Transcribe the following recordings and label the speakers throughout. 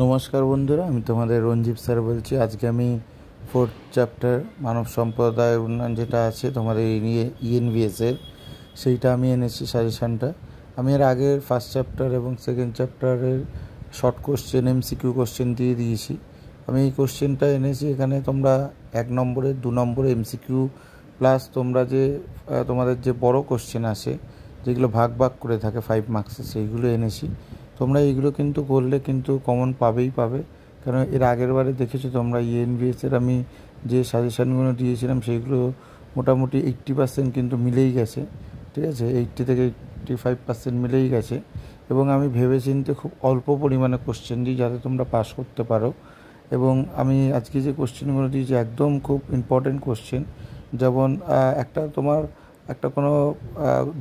Speaker 1: নমস্কার বন্ধুরা, আমি তোমাদের রঞ্জীব স্যার বলছি। আজকে আমি 4th চ্যাপ্টার মানব সম্প্রদায়ের উন্নয়ন যেটা আছে তোমাদের ইএনভিএসের, সেইটা আমি এনেছি সাজেশানটা। আমি এর আগের ফার্স্ট চ্যাপ্টার এবং সেকেন্ড চ্যাপ্টারের শর্ট কোশ্চেন এমসিকিউ কোশ্চেন দিয়ে দিয়েছি। আমি এই কোশ্চেনটা এনেছি। এখানে তোমরা 1 নম্বরে 2 নম্বরে এমসিকিউ প্লাস তোমরা যে তোমাদের যে বড় কোশ্চেন আসে যেগুলো ভাগ ভাগ করে থাকে 5 মার্কসে, সেইগুলো এনেছি। তোমরা এইগুলো কিন্তু করলে কিন্তু কমন পাবে। কারণ এর আগের বারে দেখেছো তোমরা ইএনভিএসের আমি যে সাজেশানগুলো দিয়েছিলাম সেইগুলো মোটামুটি 80% কিন্তু মিলেই গেছে। ঠিক আছে, 80 থেকে 85% মিলেই গেছে। এবং আমি ভেবেচিন্তে খুব অল্প পরিমাণে কোশ্চেন দিই যাতে তোমরা পাস করতে পারো। এবং আমি আজকে যে কোশ্চেনগুলো দিয়েছি একদম খুব ইম্পর্টেন্ট কোশ্চেন। যেমন একটা কোনো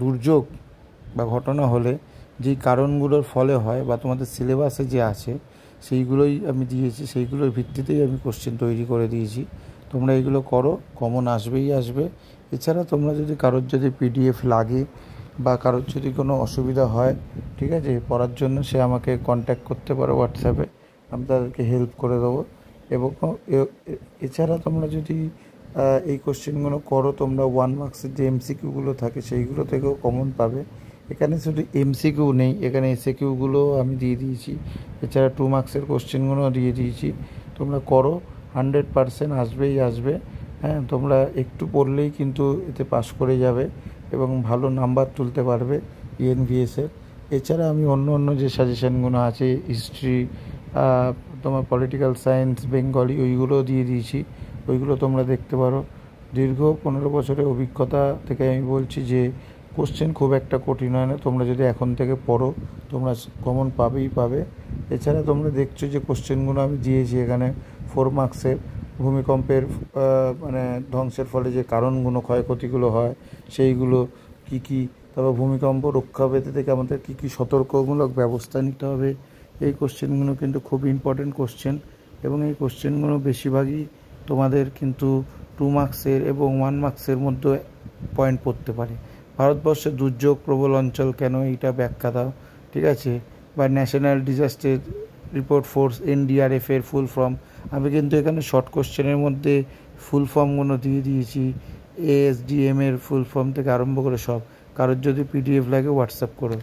Speaker 1: দুর্যোগ বা ঘটনা হলে যেই কারণগুলোর ফলে হয় বা তোমাদের সিলেবাসে যে আছে সেইগুলোই আমি দিয়েছি, সেইগুলোর ভিত্তিতেই আমি কোশ্চেন তৈরি করে দিয়েছি। তোমরা এগুলো করো, কমন আসবে। এছাড়া তোমরা যদি কারোর যদি পিডিএফ লাগে বা কারোর যদি কোনো অসুবিধা হয়, ঠিক আছে, পড়ার জন্য সে আমাকে কন্ট্যাক্ট করতে পারো হোয়াটসঅ্যাপে, আমি তাদেরকে হেল্প করে দেবো। এবং এছাড়া তোমরা যদি এই কোশ্চেনগুলো করো, তোমরা 1 মার্কসের যে এমসিকিউগুলো থাকে সেইগুলো থেকেও কমন পাবে। এখানে শুধু এমসিকিউ নেই, এখানে এসএকিউগুলো আমি দিয়ে দিয়েছি। এছাড়া 2 মার্কসের কোশ্চেনগুলো দিয়ে দিয়েছি। তোমরা করো, 100% আসবে। হ্যাঁ, তোমরা একটু পড়লেই কিন্তু এতে পাস করে যাবে এবং ভালো নাম্বার তুলতে পারবে ইএনভিএসের। এছাড়া আমি অন্য যে সাজেশানগুলো আছে, হিস্ট্রি, তোমার পলিটিক্যাল সায়েন্স, বেঙ্গলি, ওইগুলোও দিয়ে দিয়েছি। ওইগুলো তোমরা দেখতে পারো। দীর্ঘ 15 বছরের অভিজ্ঞতা থেকে আমি বলছি যে কোশ্চেন খুব একটা কঠিন হয় না। তোমরা যদি এখন থেকে পড়ো তোমরা কমন পাবে। এছাড়া তোমরা দেখছো যে কোশ্চেনগুলো আমি দিয়েছি এখানে 4 মার্কসের ভূমিকম্পের মানে ধ্বংসের ফলে যে কারণগুলো, ক্ষয়ক্ষতিগুলো হয় সেইগুলো কী, তারপর ভূমিকম্প রক্ষা পেতে থেকে আমাদের কী সতর্কমূলক ব্যবস্থা নিতে হবে। এই কোশ্চেনগুলো কিন্তু খুব ইম্পর্টেন্ট কোশ্চেন এবং এই কোশ্চেনগুলো বেশিরভাগই তোমাদের কিন্তু 2 মার্কসের এবং 1 মার্কসের মধ্যে পয়েন্ট পড়তে পারে। ভারতবর্ষের দুর্যোগ প্রবল অঞ্চল কেন, এইটা ব্যাখ্যা দাও, ঠিক আছে, বা national disaster report force NDRF এর ফুল ফর্ম। আমি কিন্তু এখানে শর্ট কোশ্চেনের মধ্যে ফুল ফর্মগুলো দিয়ে দিয়েছি, ASDM এর ফুল ফর্ম থেকে আরম্ভ করে সব। কারোর যদি পিডিএফ লাগে হোয়াটসঅ্যাপ করো।